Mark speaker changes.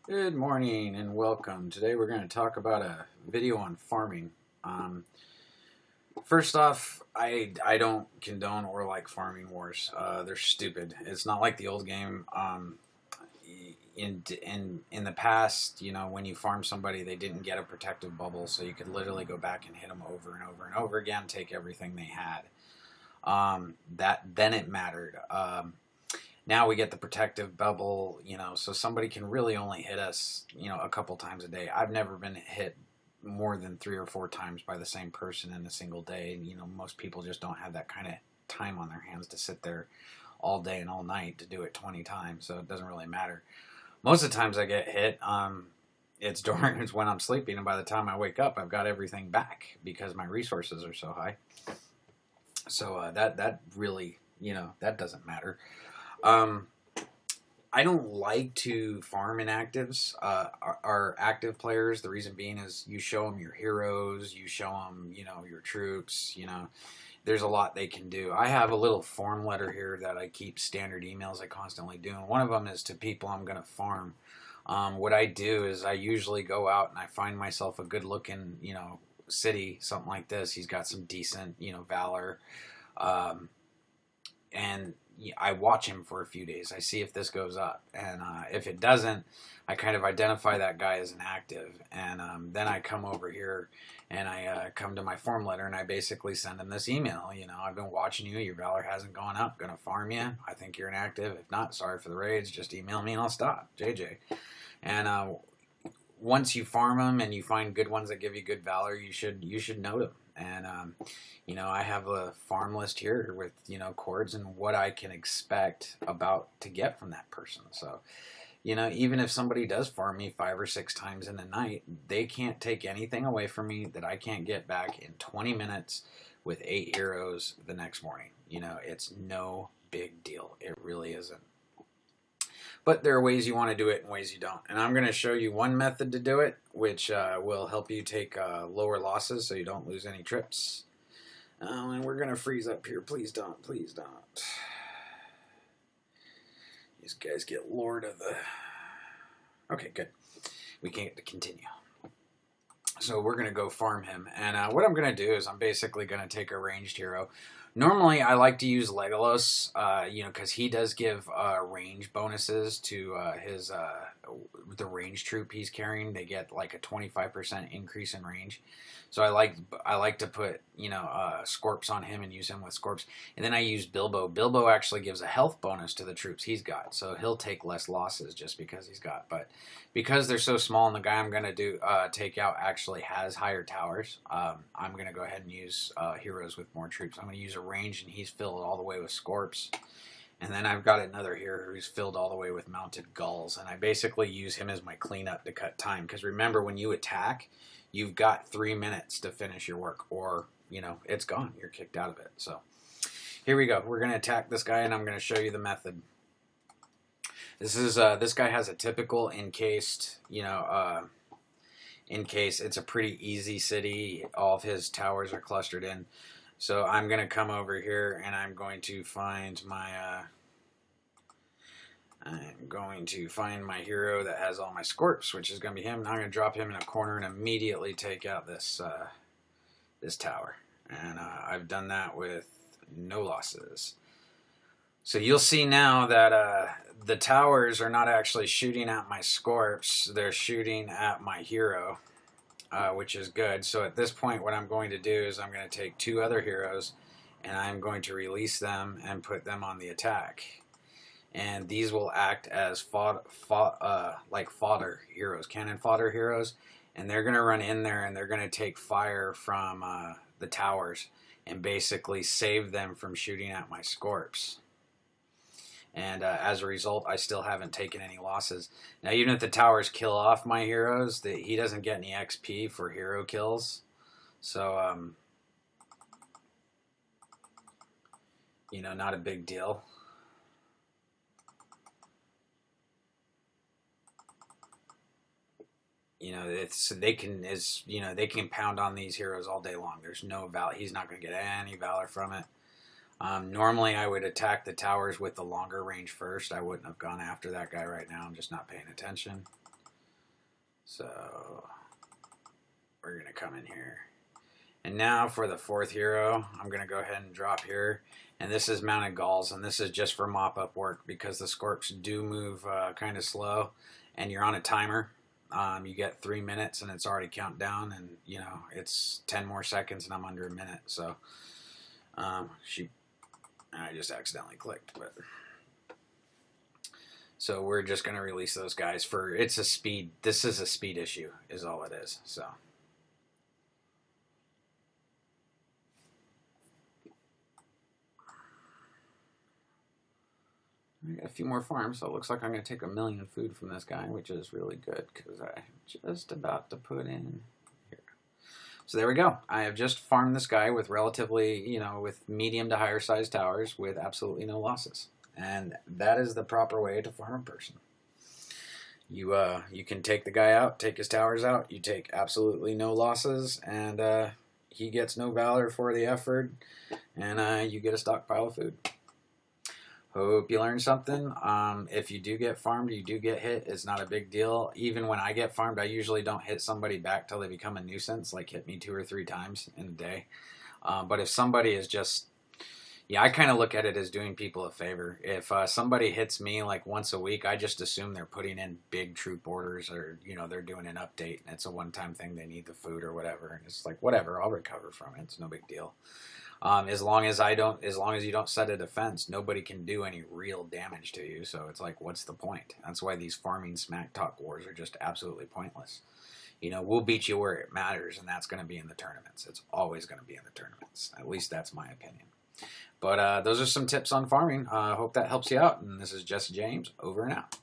Speaker 1: Good morning and welcome. Today we're going to talk about a video on farming. Um, First off, I don't condone or like farming wars. They're stupid. It's not like the old game. In the past, when you farm somebody, they didn't get a protective bubble, so you could literally go back and hit them over and over and over again, take everything they had. That then it mattered. Now we get the protective bubble, so somebody can really only hit us, a couple times a day. I've never been hit more than 3 or 4 times by the same person in a single day. Most people just don't have that kind of time on their hands to sit there all day and all night to do it 20 times, so it doesn't really matter. Most of the times I get hit, it's when I'm sleeping, and by the time I wake up, I've got everything back because my resources are so high. So that really, that doesn't matter. Um, I don't like to farm inactives. Our active players, the reason being is you show them your heroes, you show them, your troops, there's a lot they can do. I have a little form letter here that I keep standard emails I constantly do, and one of them is to people I'm going to farm. What I do is I usually go out and I find myself a good looking, city, something like this. He's got some decent, valor. Um, and I watch him for a few days. I see if this goes up, and if it doesn't, I kind of identify that guy as an active, and then I come over here and I come to my form letter and I basically send him this email. I've been watching you. Your valor hasn't gone up. Gonna farm you. I think you're an active. If not, sorry for the raids. Just email me and I'll stop. JJ. And once you farm them and you find good ones that give you good valor, you should note them. And I have a farm list here with chords and what I can expect about to get from that person. So even if somebody does farm me 5 or 6 times in the night, they can't take anything away from me that I can't get back in 20 minutes with 8 heroes the next morning. It's no big deal. It really isn't. But there are ways you want to do it and ways you don't. And I'm going to show you one method to do it, which will help you take lower losses so you don't lose any trips. And we're going to freeze up here. Please don't. Please don't. These guys get Lord of the... Okay, good. We can continue. So we're going to go farm him. And what I'm going to do is I'm basically going to take a ranged hero. Normally, I like to use Legolas, because he does give range bonuses to the range troop he's carrying. They get like a 25% increase in range. So I like to put Scorps on him and use him with Scorps. And then I use Bilbo. Bilbo actually gives a health bonus to the troops he's got, so he'll take less losses just because he's got. But because they're so small and the guy I'm going to do take out actually has higher towers, I'm going to go ahead and use heroes with more troops. I'm going to use a range, and he's filled all the way with Scorps. And then I've got another here who's filled all the way with mounted gulls, and I basically use him as my cleanup to cut time. Because remember, when you attack, you've got 3 minutes to finish your work, or it's gone. You're kicked out of it. So here we go. We're going to attack this guy, and I'm going to show you the method. This guy has a typical encased, in case it's a pretty easy city. All of his towers are clustered in. So I'm going to come over here and I'm going to find my hero that has all my Scorps, which is going to be him. Now I'm going to drop him in a corner and immediately take out this tower. And I've done that with no losses. So you'll see now that the towers are not actually shooting at my Scorps. They're shooting at my hero. Which is good. So at this point, what I'm going to do is I'm going to take 2 other heroes and I'm going to release them and put them on the attack. And these will act as like fodder heroes, cannon fodder heroes. And they're going to run in there and they're going to take fire from the towers and basically save them from shooting at my Scorps. And as a result, I still haven't taken any losses. Now, even if the towers kill off my heroes, he doesn't get any XP for hero kills. So, not a big deal. They can pound on these heroes all day long. There's no valor. He's not going to get any valor from it. Normally, I would attack the towers with the longer range first. I wouldn't have gone after that guy right now. I'm just not paying attention. So we're going to come in here. And now for the fourth hero, I'm going to go ahead and drop here. And this is mounted galls, and this is just for mop-up work because the scorps do move kind of slow, and you're on a timer. You get 3 minutes, and it's already counting down, and you know it's 10 more seconds, and I'm under a minute. So I just accidentally clicked, but so we're just going to release those guys for it's a speed. This is a speed issue, is all it is. So. I got a few more farms, so it looks like I'm going to take 1 million food from this guy, which is really good because I'm just about to put in here. So there we go. I have just farmed this guy with relatively, you know, with medium to higher size towers with absolutely no losses. And that is the proper way to farm a person. You can take the guy out, take his towers out, you take absolutely no losses, and he gets no valor for the effort, and you get a stockpile of food. Hope you learned something. If you do get farmed, you do get hit. It's not a big deal. Even when I get farmed, I usually don't hit somebody back till they become a nuisance, like hit me 2 or 3 times in a day. But if somebody is just, yeah, I kind of look at it as doing people a favor. If somebody hits me like once a week, I just assume they're putting in big troop orders, or you know they're doing an update and it's a one-time thing. They need the food or whatever, and it's like whatever. I'll recover from it. It's no big deal. As long as you don't set a defense, nobody can do any real damage to you. So it's like, what's the point? That's why these farming smack talk wars are just absolutely pointless. You know, we'll beat you where it matters, and that's going to be in the tournaments. It's always going to be in the tournaments. At least that's my opinion. But those are some tips on farming. I hope that helps you out. And this is Jesse James, over and out.